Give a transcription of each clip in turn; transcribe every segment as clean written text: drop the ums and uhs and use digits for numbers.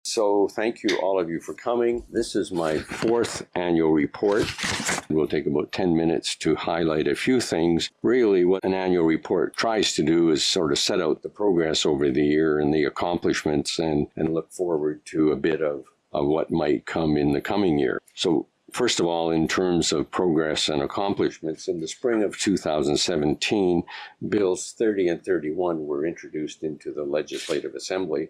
So thank you, all of you, for coming. This is my fourth annual report. We'll take about 10 minutes to highlight a few things. Really, what an annual report tries to do is sort of set out the progress over the year and the accomplishments and look forward to a bit of what might come in the coming year. So first of all, in terms of progress and accomplishments, in the spring of 2017, Bills 30 and 31 were introduced into the Legislative Assembly,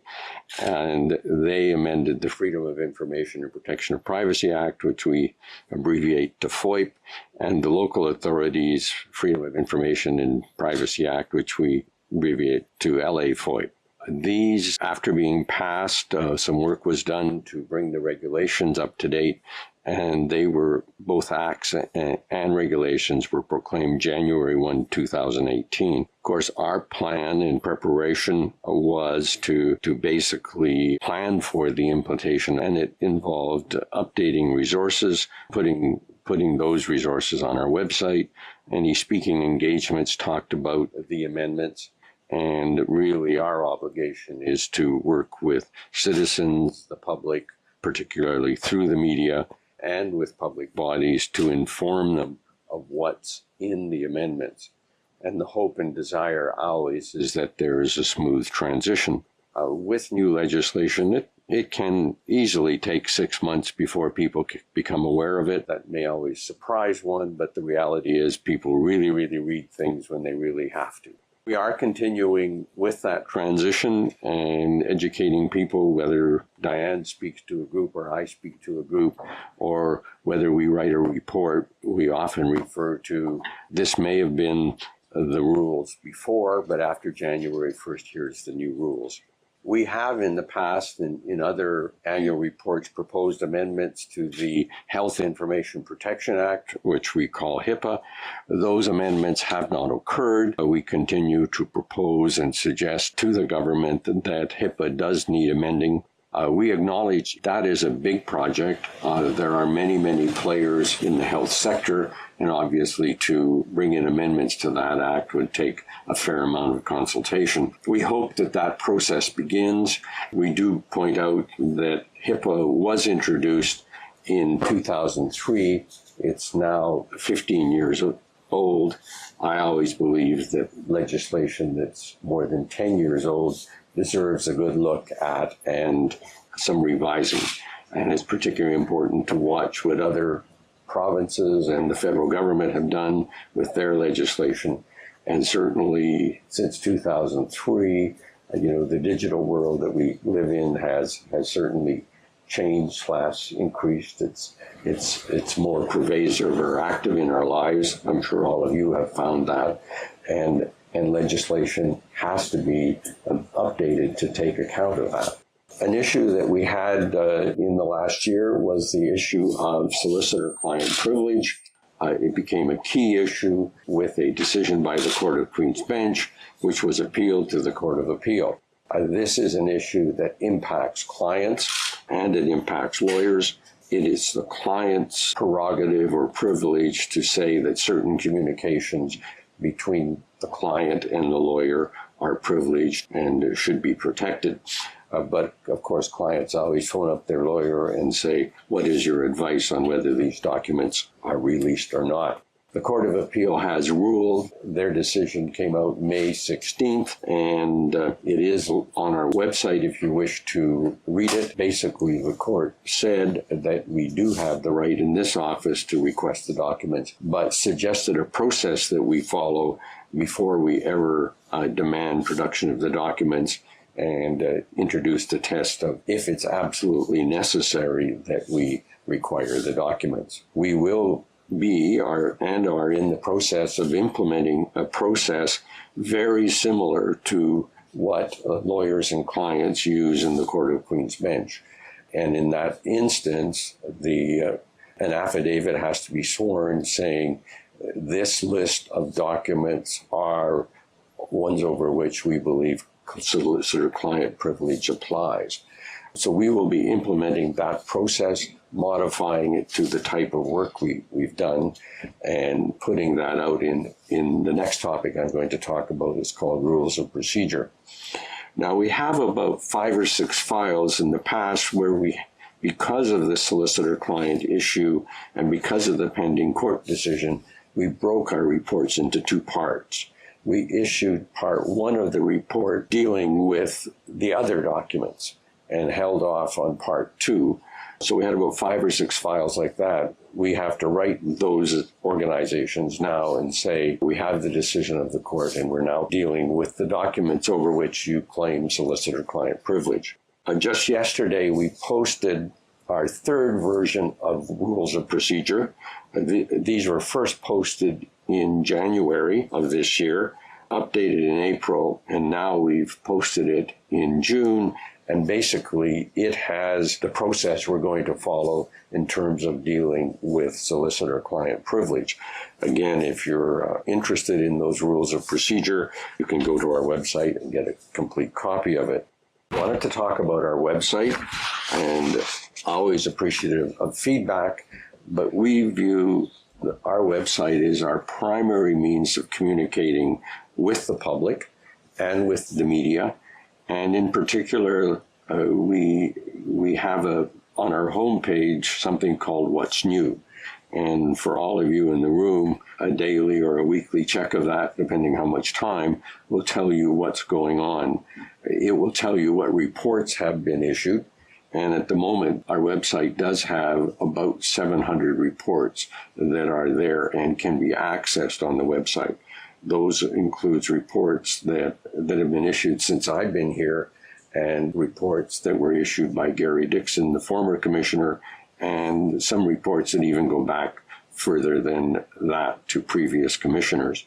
and they amended the Freedom of Information and Protection of Privacy Act, which we abbreviate to FOIP, and the Local Authorities Freedom of Information and Privacy Act, which we abbreviate to LA FOIP. These, after being passed, some work was done to bring the regulations up to date, and they were, both acts and regulations were proclaimed January 1, 2018. Of course, our plan in preparation was to basically plan for the implementation, and it involved updating resources, putting those resources on our website. Any speaking engagements talked about the amendments. And really, our obligation is to work with citizens, the public, particularly through the media, and with public bodies to inform them of what's in the amendments. And the hope and desire always is that there is a smooth transition. With new legislation, it can easily take 6 months before people become aware of it. That may always surprise one, but the reality is people really read things when they really have to. We are continuing with that transition and educating people, whether Diane speaks to a group or I speak to a group, or whether we write a report. We often refer to this may have been the rules before, but after January 1st, here's the new rules. We have in the past, in other annual reports, proposed amendments to the Health Information Protection Act, which we call HIPAA. Those amendments have not occurred. We continue to propose and suggest to the government that HIPAA does need amending. We acknowledge that is a big project. There are many players in the health sector, and obviously to bring in amendments to that act would take a fair amount of consultation. We hope that process begins. We do point out that HIPAA was introduced in 2003. It's now 15 years old. I always believe that legislation that's more than 10 years old deserves a good look at and some revising. And it's particularly important to watch what other provinces and the federal government have done with their legislation. And certainly since 2003, the digital world that we live in has certainly changed / increased. It's more pervasive or active in our lives. I'm sure all of you have found that. And legislation has to be updated to take account of that. An issue that we had in the last year was the issue of solicitor-client privilege. It became a key issue with a decision by the Court of Queen's Bench, which was appealed to the Court of Appeal. This is an issue that impacts clients and it impacts lawyers. It is the client's prerogative or privilege to say that certain communications between the client and the lawyer are privileged and should be protected. But of course, clients always phone up their lawyer and say, what is your advice on whether these documents are released or not? The Court of Appeal has ruled. Their decision came out May 16th, and it is on our website if you wish to read it. Basically, the court said that we do have the right in this office to request the documents, but suggested a process that we follow before we ever demand production of the documents, and introduced a test of if it's absolutely necessary that we require the documents. We will are in the process of implementing a process very similar to what lawyers and clients use in the Court of Queen's Bench. And in that instance, an affidavit has to be sworn saying this list of documents are ones over which we believe solicitor-client privilege applies. So we will be implementing that process, modifying it to the type of work we've done, and putting that out in the next topic I'm going to talk about is called Rules of Procedure. Now, we have about 5 or 6 files in the past where we, because of the solicitor-client issue and because of the pending court decision, we broke our reports into 2 parts. We issued part 1 of the report dealing with the other documents and held off on part 2. So we had about 5 or 6 files like that. We have to write those organizations now and say, we have the decision of the court and we're now dealing with the documents over which you claim solicitor-client privilege. Just yesterday, we posted our 3rd version of Rules of Procedure. These were first posted in January of this year, updated in April, and now we've posted it in June. And basically, it has the process we're going to follow in terms of dealing with solicitor-client privilege. Again, if you're interested in those rules of procedure, you can go to our website and get a complete copy of it. I wanted to talk about our website, and always appreciative of feedback, but we view our website is our primary means of communicating with the public and with the media. And in particular, we have on our homepage something called What's New. And for all of you in the room, a daily or a weekly check of that, depending how much time, will tell you what's going on. It will tell you what reports have been issued. And at the moment, our website does have about 700 reports that are there and can be accessed on the website. Those includes reports that have been issued since I've been here, and reports that were issued by Gary Dixon, the former commissioner, and some reports that even go back further than that to previous commissioners.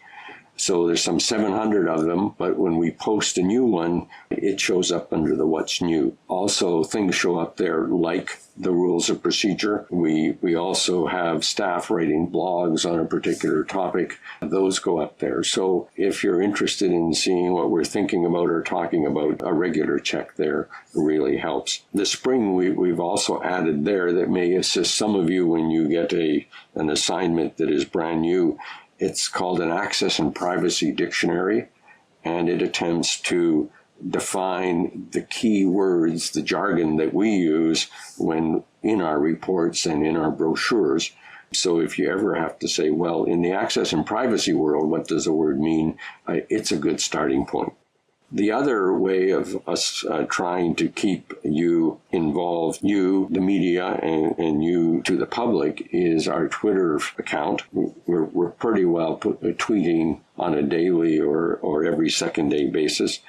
So there's some 700 of them, but when we post a new one, it shows up under the What's New. Also, things show up there like the rules of procedure. We also have staff writing blogs on a particular topic. Those go up there. So if you're interested in seeing what we're thinking about or talking about, a regular check there really helps. This spring, we've also added there that may assist some of you when you get an assignment that is brand new. It's called an Access and Privacy Dictionary, and it attempts to define the key words, the jargon that we use when in our reports and in our brochures. So if you ever have to say, well, in the access and privacy world, what does the word mean? It's a good starting point. The other way of us trying to keep you involved, you, the media, and you to the public, is our Twitter account. We're pretty well tweeting on a daily or every second day basis.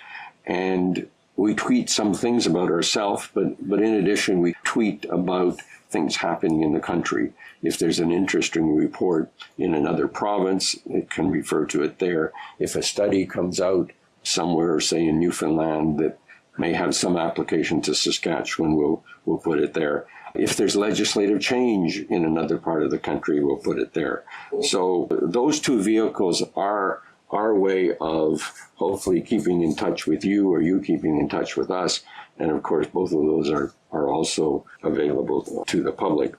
And we tweet some things about ourselves, but in addition, we tweet about things happening in the country. If there's an interesting report in another province, it can refer to it there. If a study comes out somewhere, say in Newfoundland, that may have some application to Saskatchewan, we'll put it there. If there's legislative change in another part of the country, we'll put it there. So those 2 vehicles are our way of hopefully keeping in touch with you or you keeping in touch with us. And of course, both of those are also available to the public.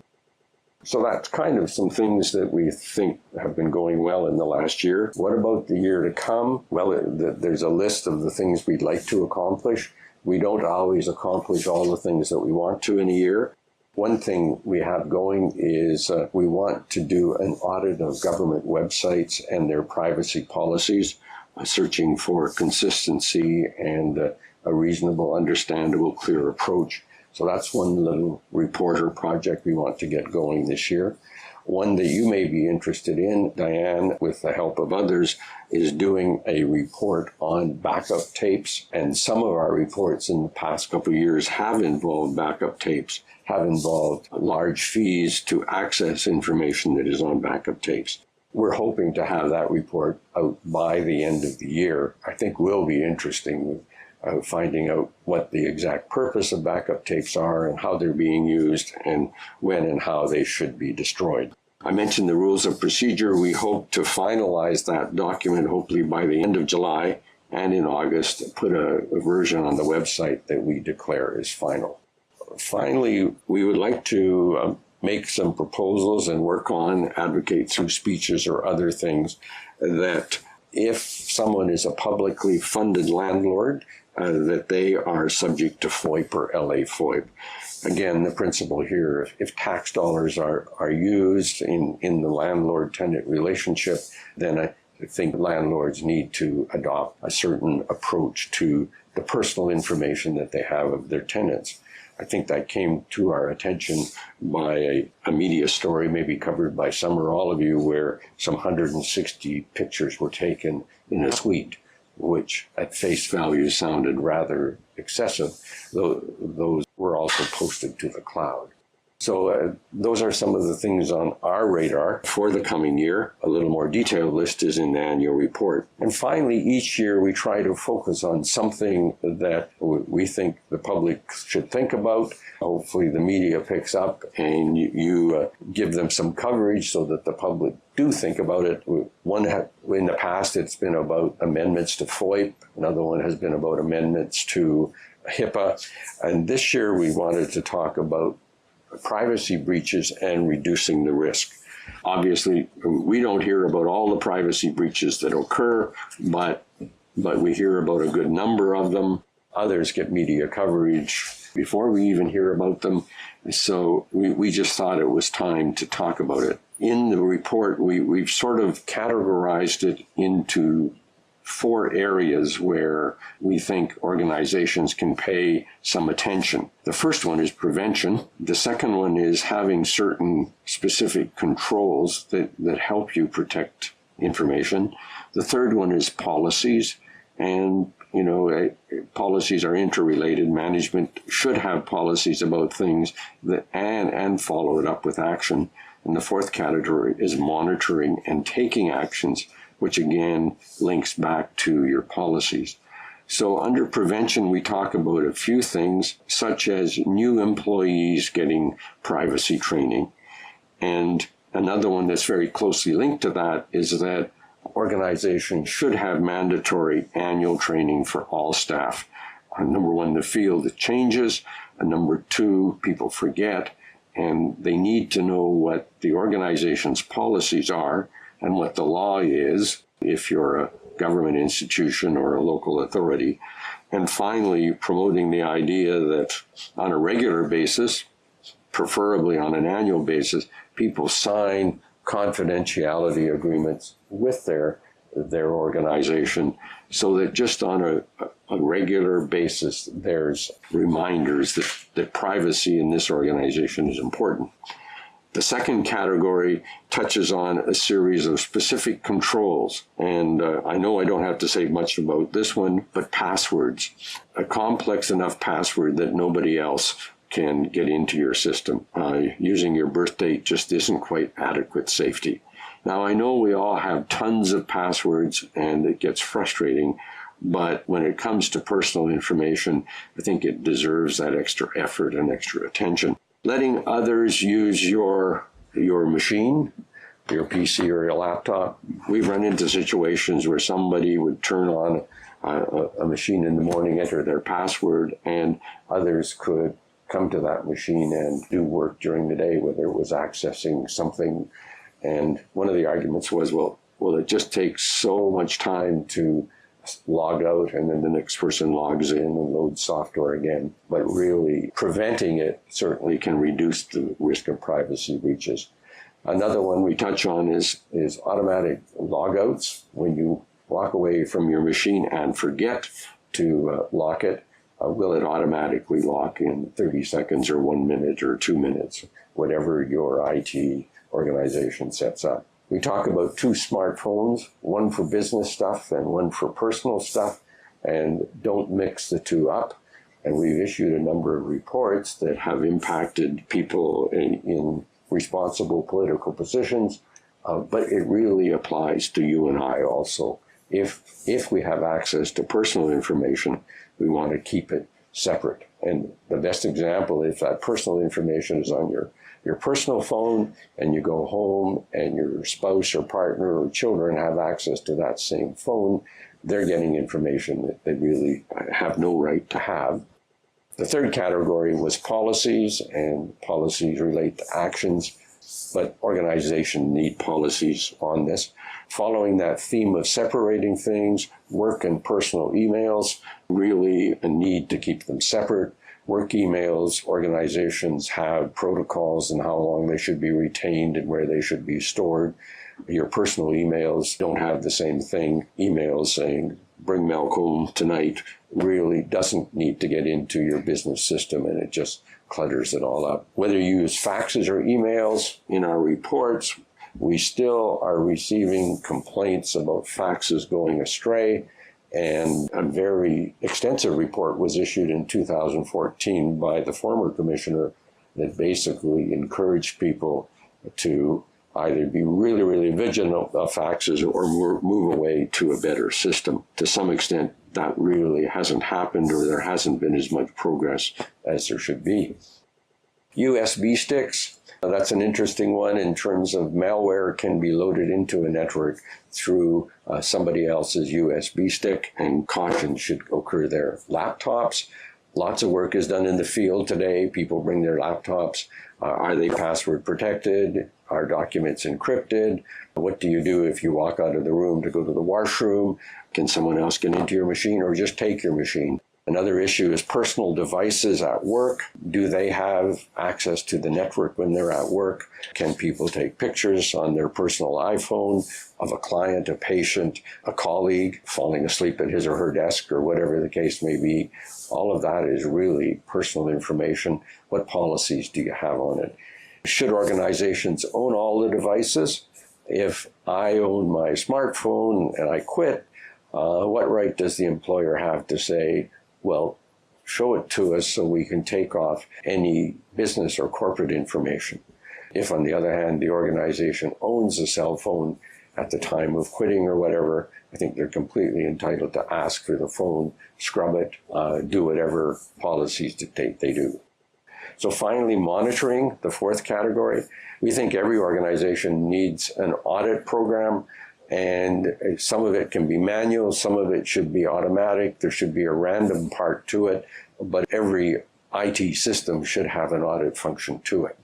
So that's kind of some things that we think have been going well in the last year. What about the year to come? Well, there's a list of the things we'd like to accomplish. We don't always accomplish all the things that we want to in a year. One thing we have going is we want to do an audit of government websites and their privacy policies, searching for consistency and a reasonable, understandable, clear approach. So that's one little reporter project we want to get going this year. One that you may be interested in, Diane, with the help of others, is doing a report on backup tapes. And some of our reports in the past couple of years have involved backup tapes, have involved large fees to access information that is on backup tapes. We're hoping to have that report out by the end of the year. I think will be interesting. Finding out what the exact purpose of backup tapes are and how they're being used and when and how they should be destroyed. I mentioned the rules of procedure. We hope to finalize that document hopefully by the end of July, and in August put a version on the website that we declare is final. Finally, we would like to make some proposals and work on, advocate through speeches or other things, that if someone is a publicly funded landlord, that they are subject to FOIP or LA FOIP. Again, the principle here, if tax dollars are used in the landlord-tenant relationship, then I think landlords need to adopt a certain approach to the personal information that they have of their tenants. I think that came to our attention by a media story, maybe covered by some or all of you, where some 160 pictures were taken in a suite, which at face value sounded rather excessive. Those were also posted to the cloud. So those are some of the things on our radar for the coming year. A little more detailed list is in the annual report. And finally, each year we try to focus on something that we think the public should think about. Hopefully the media picks up and you give them some coverage so that the public do think about it. In the past, it's been about amendments to FOIP. Another one has been about amendments to HIPAA. And this year we wanted to talk about privacy breaches and reducing the risk. Obviously, we don't hear about all the privacy breaches that occur, but we hear about a good number of them. Others get media coverage before we even hear about them. So we just thought it was time to talk about it. In the report, we've sort of categorized it into 4 areas where we think organizations can pay some attention. The first one is prevention. The second one is having certain specific controls that help you protect information. The third one is policies. And, policies are interrelated. Management should have policies about things and follow it up with action. And the fourth category is monitoring and taking actions, which again links back to your policies. So under prevention, we talk about a few things, such as new employees getting privacy training. And another one that's very closely linked to that is that organizations should have mandatory annual training for all staff. Number one, the field changes. And number two, people forget, and they need to know what the organization's policies are and what the law is if you're a government institution or a local authority. And finally, promoting the idea that on a regular basis, preferably on an annual basis, people sign confidentiality agreements with their organization so that just on a regular basis, there's reminders that privacy in this organization is important. The second category touches on a series of specific controls. And I know I don't have to say much about this one, but passwords. A complex enough password that nobody else can get into your system. Using your birth date just isn't quite adequate safety. Now, I know we all have tons of passwords and it gets frustrating, but when it comes to personal information, I think it deserves that extra effort and extra attention. Letting others use your machine, your PC or your laptop. We've run into situations where somebody would turn on a machine in the morning, enter their password, and others could come to that machine and do work during the day, whether it was accessing something. And one of the arguments was, well, it just takes so much time to log out and then the next person logs in and loads software again. But really, preventing it certainly can reduce the risk of privacy breaches. Another one we touch on is automatic logouts. When you walk away from your machine and forget to lock it, will it automatically lock in 30 seconds or 1 minute or 2 minutes, whatever your IT organization sets up. We talk about 2 smartphones, one for business stuff and one for personal stuff, and don't mix the 2 up. And we've issued a number of reports that have impacted people in responsible political positions, but it really applies to you and I also. If we have access to personal information, we want to keep it separate. And the best example, if that personal information is on your personal phone and you go home and your spouse or partner or children have access to that same phone, they're getting information that they really have no right to have. The third category was policies, and policies relate to actions, but organizations need policies on this. Following that theme of separating things, work and personal emails, really a need to keep them separate. Work emails, organizations have protocols and how long they should be retained and where they should be stored. Your personal emails don't have the same thing. Emails saying, bring milk home tonight, really doesn't need to get into your business system, and it just clutters it all up. Whether you use faxes or emails, in our reports, we still are receiving complaints about faxes going astray, and a very extensive report was issued in 2014 by the former commissioner that basically encouraged people to either be really, really vigilant of faxes or move away to a better system. To some extent, that really hasn't happened, or there hasn't been as much progress as there should be. USB sticks, that's an interesting one in terms of malware can be loaded into a network through somebody else's USB stick, and caution should occur there. Laptops, lots of work is done in the field today. People bring their laptops. Are they password protected? Are documents encrypted? What do you do if you walk out of the room to go to the washroom? Can someone else get into your machine or just take your machine? Another issue is personal devices at work. Do they have access to the network when they're at work? Can people take pictures on their personal iPhone of a client, a patient, a colleague falling asleep at his or her desk, or whatever the case may be? All of that is really personal information. What policies do you have on it? Should organizations own all the devices? If I own my smartphone and I quit, what right does the employer have to say, well, show it to us so we can take off any business or corporate information? If, on the other hand, the organization owns a cell phone at the time of quitting or whatever, I think they're completely entitled to ask for the phone, scrub it, do whatever policies dictate they do. So finally, monitoring, the fourth category. We think every organization needs an audit program, and some of it can be manual, some of it should be automatic, there should be a random part to it, but every IT system should have an audit function to it.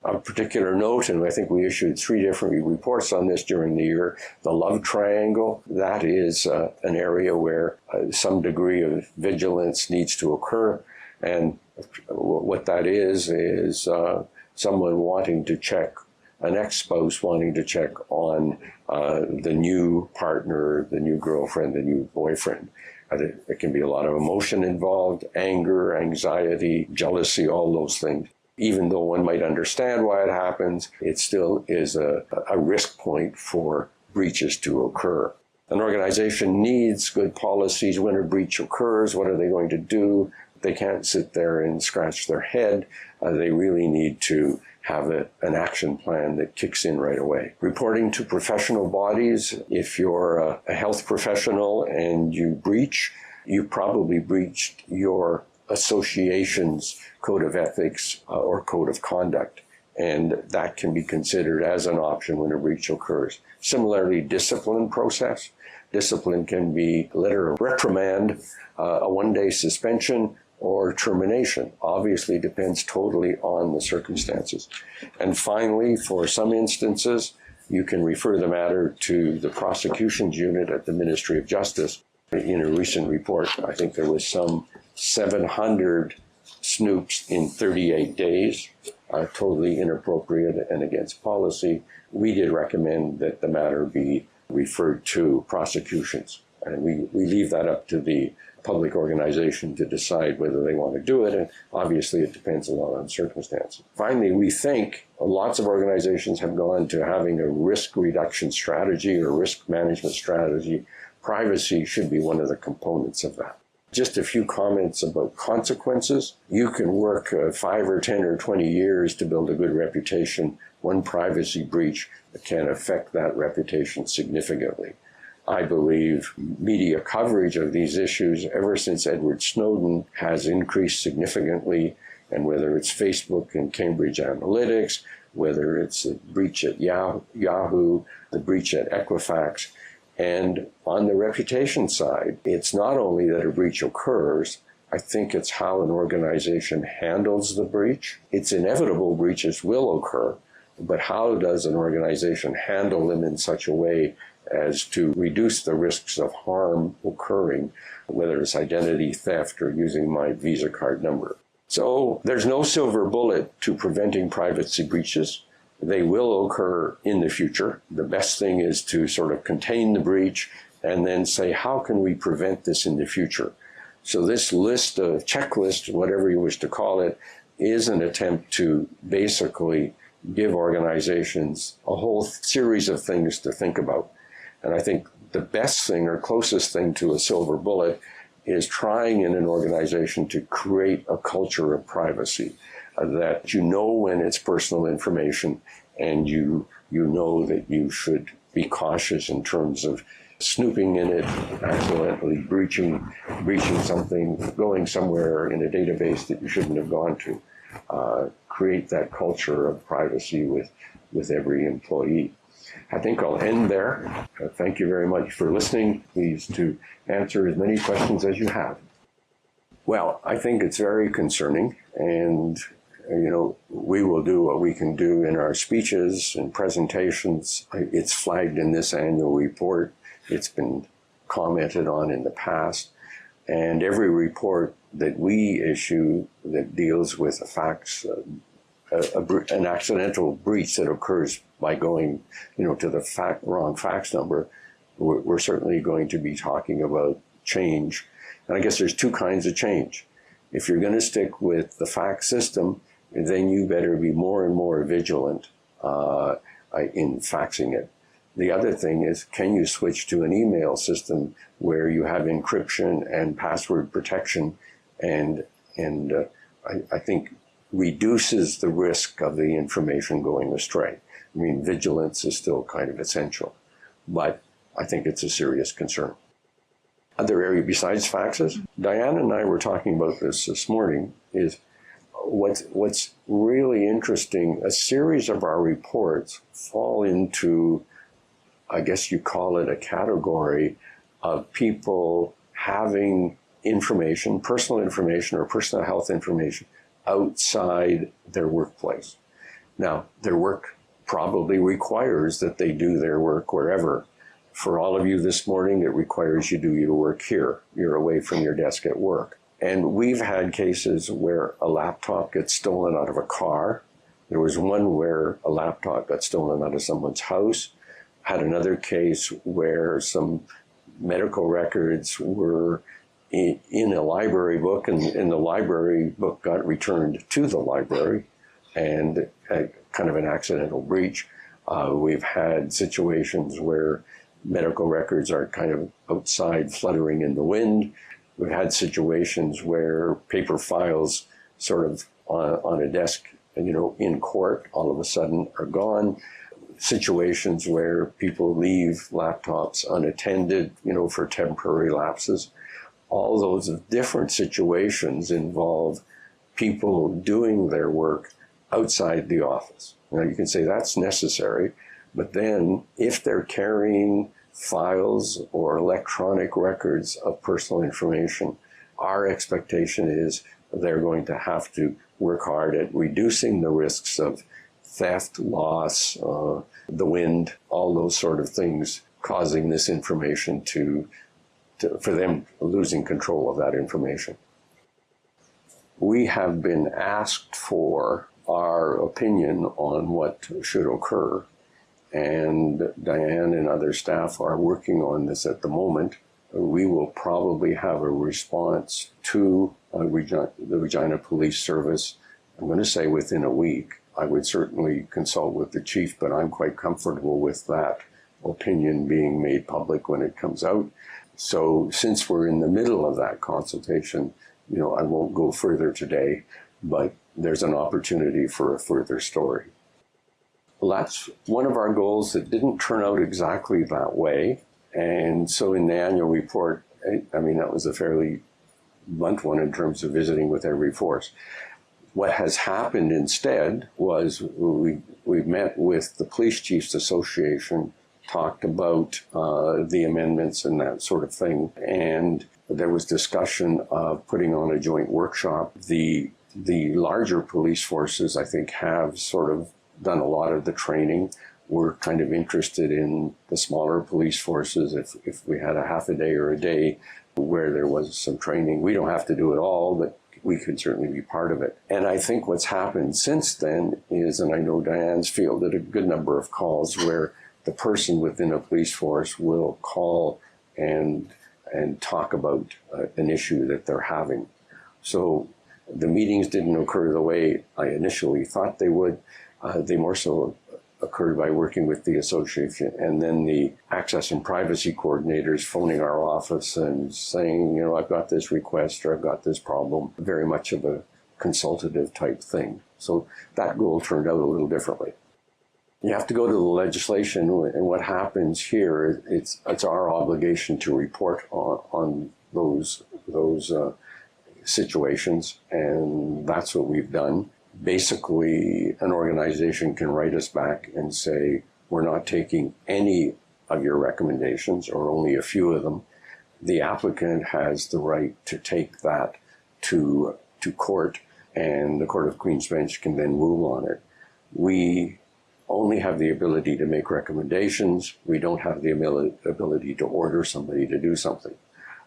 A particular note, and I think we issued 3 different reports on this during the year, the love triangle, that is an area where some degree of vigilance needs to occur. And what that is someone wanting to check, an ex-spouse wanting to check on the new partner, the new girlfriend, the new boyfriend. There can be a lot of emotion involved, anger, anxiety, jealousy, all those things. Even though one might understand why it happens, it still is a risk point for breaches to occur. An organization needs good policies. When a breach occurs, what are they going to do? They can't sit there and scratch their head. They really need to have an action plan that kicks in right away. Reporting to professional bodies. If you're a health professional and you breach, you probably breached your association's code of ethics or code of conduct. And that can be considered as an option when a breach occurs. Similarly, discipline process. Discipline can be a letter of reprimand, a 1-day suspension, or termination. Obviously depends totally on the circumstances. And finally, for some instances, you can refer the matter to the prosecutions unit at the Ministry of Justice. In a recent report, I think there was some 700 snoops in 38 days, totally inappropriate and against policy. We did recommend that the matter be referred to prosecutions. And we leave that up to the public organization to decide whether they want to do it, and obviously it depends a lot on circumstances. Finally, we think lots of organizations have gone to having a risk reduction strategy or risk management strategy. Privacy should be one of the components of that. Just a few comments about consequences. You can work 5 or 10 or 20 years to build a good reputation. One privacy breach can affect that reputation significantly. I believe media coverage of these issues ever since Edward Snowden has increased significantly, and whether it's Facebook and Cambridge Analytics, whether it's a breach at Yahoo, the breach at Equifax, and on the reputation side, it's not only that a breach occurs, I think it's how an organization handles the breach. It's inevitable breaches will occur, but how does an organization handle them in such a way as to reduce the risks of harm occurring, whether it's identity theft or using my Visa card number. So there's no silver bullet to preventing privacy breaches. They will occur in the future. The best thing is to sort of contain the breach and then say, how can we prevent this in the future? So this list of checklist, whatever you wish to call it, is an attempt to basically give organizations a whole series of things to think about. And I think the best thing or closest thing to a silver bullet is trying in an organization to create a culture of privacy, that you know when it's personal information and you know that you should be cautious in terms of snooping in it, accidentally breaching something, going somewhere in a database that you shouldn't have gone to. Create that culture of privacy with every employee. I think I'll end there. Thank you very much for listening. Please to answer as many questions as you have. Well, I think it's very concerning, and we will do what we can do in our speeches and presentations. It's flagged in this annual report. It's been commented on in the past. And every report that we issue that deals with a fax, an accidental breach that occurs by going, to the wrong fax number, we're certainly going to be talking about change. And I guess there's two kinds of change. If you're going to stick with the fax system, then you better be more and more vigilant in faxing it. The other thing is, can you switch to an email system where you have encryption and password protection, and I think reduces the risk of the information going astray. I mean, vigilance is still kind of essential, but I think it's a serious concern. Other area besides faxes, Diana and I were talking about this morning, is what's really interesting. A series of our reports fall into, I guess you call it a category of people having information, personal information or personal health information outside their workplace. Now, their work probably requires that they do their work wherever. For all of you this morning, it requires you do your work here. You're away from your desk at work. And we've had cases where a laptop gets stolen out of a car. There was one where a laptop got stolen out of someone's house. Had another case where some medical records were in a library book, and the library book got returned to the library, and kind of an accidental breach. We've had situations where medical records are kind of outside fluttering in the wind. We've had situations where paper files sort of on a desk, in court, all of a sudden are gone. Situations where people leave laptops unattended, for temporary lapses. All those different situations involve people doing their work outside the office. Now, you can say that's necessary, but then if they're carrying files or electronic records of personal information, our expectation is they're going to have to work hard at reducing the risks of theft, loss, the wind, all those sort of things causing this information for them losing control of that information. We have been asked for our opinion on what should occur, and Diane and other staff are working on this at the moment. We will probably have a response to the Regina Police Service, I'm going to say within a week. I would certainly consult with the chief, but I'm quite comfortable with that opinion being made public when it comes out. So since we're in the middle of that consultation, I won't go further today, but there's an opportunity for a further story. Well, that's one of our goals that didn't turn out exactly that way. And so in the annual report, that was a fairly blunt one in terms of visiting with every force. What has happened instead was we met with the Police Chiefs Association, talked about the amendments and that sort of thing, and there was discussion of putting on a joint workshop. The larger police forces, I think, have sort of done a lot of the training. We're kind of interested in the smaller police forces. If we had a half a day or a day where there was some training, we don't have to do it all, but we could certainly be part of it. And I think what's happened since then is, and I know Diane's fielded a good number of calls where the person within a police force will call and talk about an issue that they're having. So the meetings didn't occur the way I initially thought they would. They more so occurred by working with the association, and then the access and privacy coordinators phoning our office and saying, you know, I've got this request or I've got this problem, very much of a consultative type thing. So that goal turned out a little differently. You have to go to the legislation, and what happens here, it's our obligation to report on those situations, and that's what we've done. Basically, an organization can write us back and say, we're not taking any of your recommendations or only a few of them. The applicant has the right to take that to court, and the Court of Queen's Bench can then rule on it. We only have the ability to make recommendations. We don't have the ability to order somebody to do something.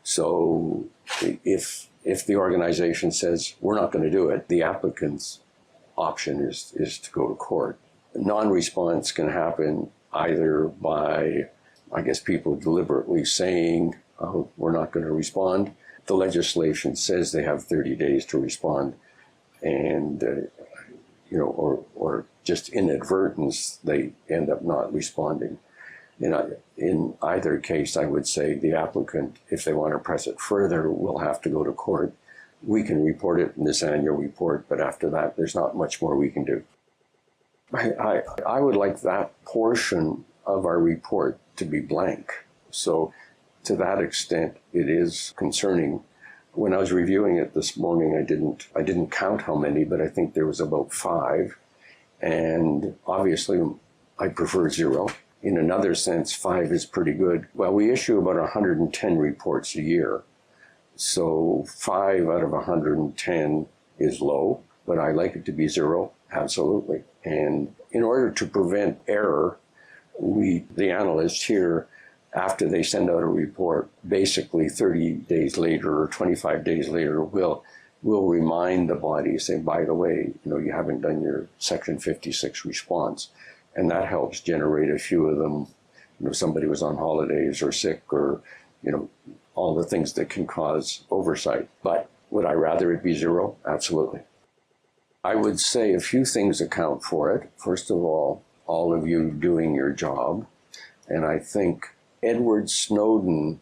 So if the organization says, we're not going to do it, the applicant's option is to go to court. Non-response can happen either by, I guess, people deliberately saying, oh, we're not going to respond. The legislation says they have 30 days to respond, and or just inadvertence, they end up not responding. In either case, I would say the applicant, if they want to press it further, will have to go to court. We can report it in this annual report, but after that, there's not much more we can do. I would like that portion of our report to be blank. So to that extent, it is concerning. When I was reviewing it this morning, I didn't count how many, but I think there was about 5. And obviously, I prefer 0. In another sense, 5 is pretty good. Well, we issue about 110 reports a year. So 5 out of 110 is low, but I like it to be 0, absolutely. And in order to prevent error, the analysts here, after they send out a report, basically 30 days later or 25 days later, will remind the body, say, by the way, you haven't done your Section 56 response. And that helps generate a few of them. Somebody was on holidays or sick or, all the things that can cause oversight. But would I rather it be 0? Absolutely. I would say a few things account for it. First of all of you doing your job. And I think Edward Snowden,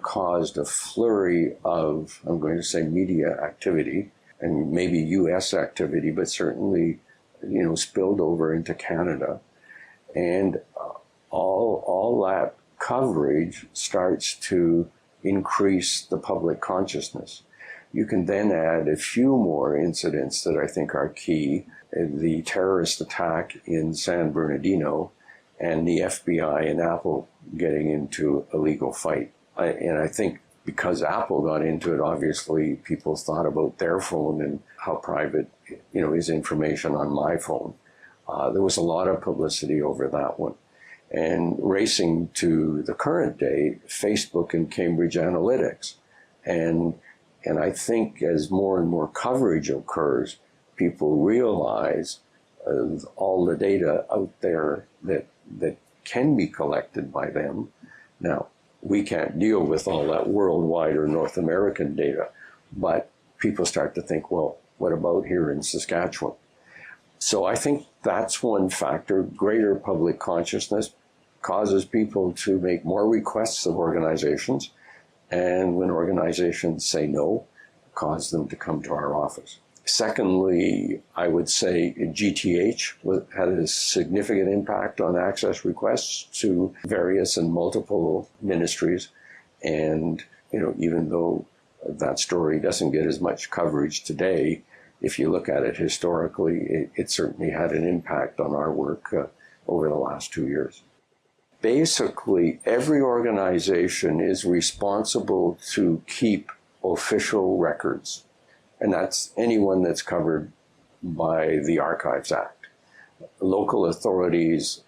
caused a flurry of, I'm going to say, media activity and maybe U.S. activity, but certainly, spilled over into Canada. And all that coverage starts to increase the public consciousness. You can then add a few more incidents that I think are key. The terrorist attack in San Bernardino and the FBI and Apple getting into a legal fight. And I think because Apple got into it, obviously people thought about their phone and how private, is information on my phone. There was a lot of publicity over that one. And racing to the current day, Facebook and Cambridge Analytics. And I think as more and more coverage occurs, people realize all the data out there that can be collected by them. Now, we can't deal with all that worldwide or North American data, but people start to think, well, what about here in Saskatchewan? So I think that's one factor. Greater public consciousness causes people to make more requests of organizations, and when organizations say no, cause them to come to our office. Secondly, I would say GTH had a significant impact on access requests to various and multiple ministries. And, even though that story doesn't get as much coverage today, if you look at it historically, it certainly had an impact on our work over the last 2 years. Basically, every organization is responsible to keep official records. And that's anyone that's covered by the Archives Act. Local authorities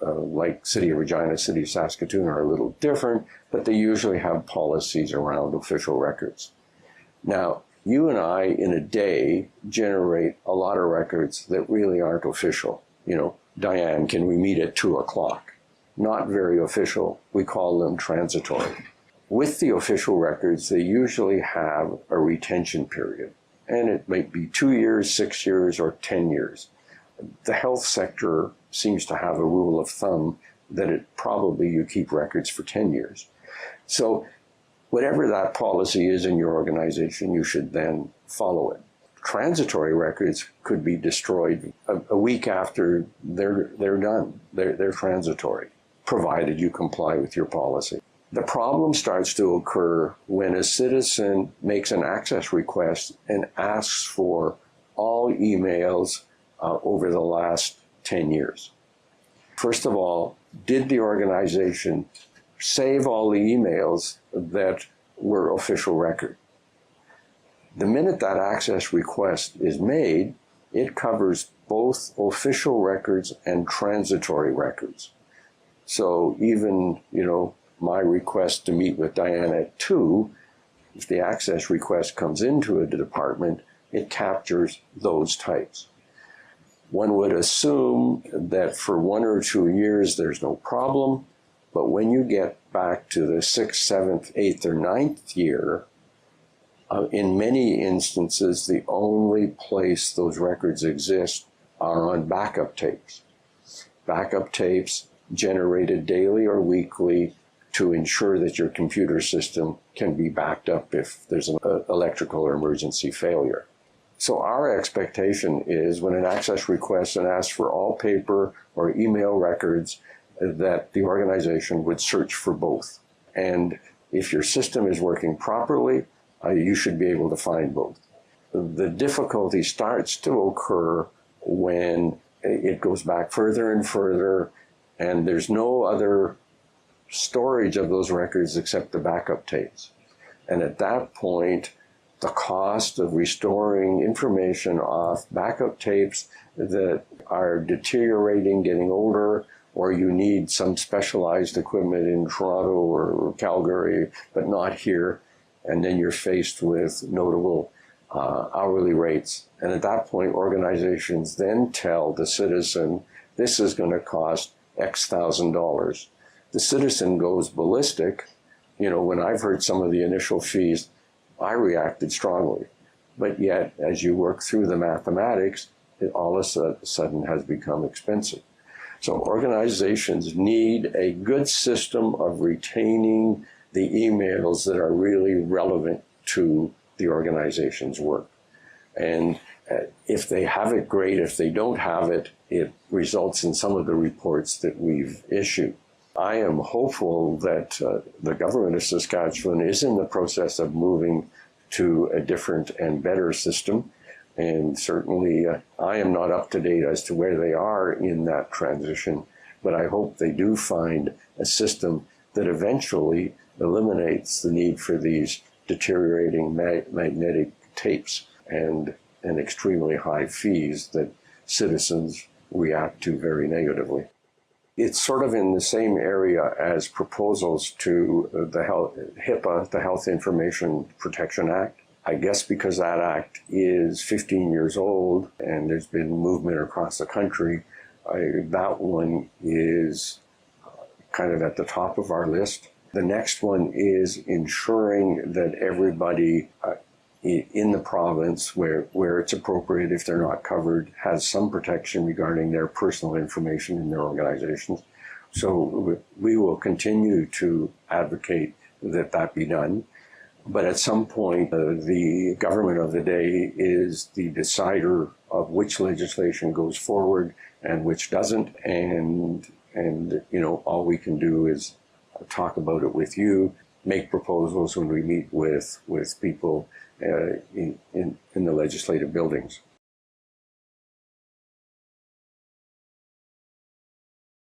like City of Regina, City of Saskatoon are a little different, but they usually have policies around official records. Now, you and I in a day generate a lot of records that really aren't official. You know, Diane, can we meet at 2 o'clock? Not very official. We call them transitory. With the official records, they usually have a retention period, and it might be 2 years, 6 years, or 10 years. The health sector seems to have a rule of thumb that you keep records for 10 years. So whatever that policy is in your organization, you should then follow it. Transitory records could be destroyed a week after they're done. They're transitory, provided you comply with your policy. The problem starts to occur when a citizen makes an access request and asks for all emails over the last 10 years. First of all, did the organization save all the emails that were official record? The minute that access request is made, it covers both official records and transitory records. So even, my request to meet with Diane at 2, if the access request comes into a department, it captures those types. One would assume that for 1 or 2 years there's no problem, but when you get back to the 6th, 7th, 8th, or 9th year, in many instances, the only place those records exist are on backup tapes. Backup tapes generated daily or weekly to ensure that your computer system can be backed up if there's an electrical or emergency failure. So our expectation is when an access request and asks for all paper or email records, that the organization would search for both. And if your system is working properly, you should be able to find both. The difficulty starts to occur when it goes back further and further, and there's no other storage of those records except the backup tapes. And at that point, the cost of restoring information off backup tapes that are deteriorating, getting older, or you need some specialized equipment in Toronto or Calgary, but not here, and then you're faced with notable hourly rates. And at that point, organizations then tell the citizen, this is going to cost X thousand dollars. The citizen goes ballistic. When I've heard some of the initial fees, I reacted strongly. But yet, as you work through the mathematics, it all of a sudden has become expensive. So organizations need a good system of retaining the emails that are really relevant to the organization's work. And if they have it, great. If they don't have it, it results in some of the reports that we've issued. I am hopeful that the government of Saskatchewan is in the process of moving to a different and better system. And certainly I am not up to date as to where they are in that transition, but I hope they do find a system that eventually eliminates the need for these deteriorating magnetic tapes and extremely high fees that citizens react to very negatively. It's sort of in the same area as proposals to HIPAA, the Health Information Protection Act. I guess because that act is 15 years old and there's been movement across the country, that one is kind of at the top of our list. The next one is ensuring that everybody in the province, where it's appropriate, if they're not covered, has some protection regarding their personal information in their organizations. So we will continue to advocate that that be done. But at some point, the government of the day is the decider of which legislation goes forward and which doesn't. And all we can do is talk about it with you, make proposals when we meet with people in the legislative buildings.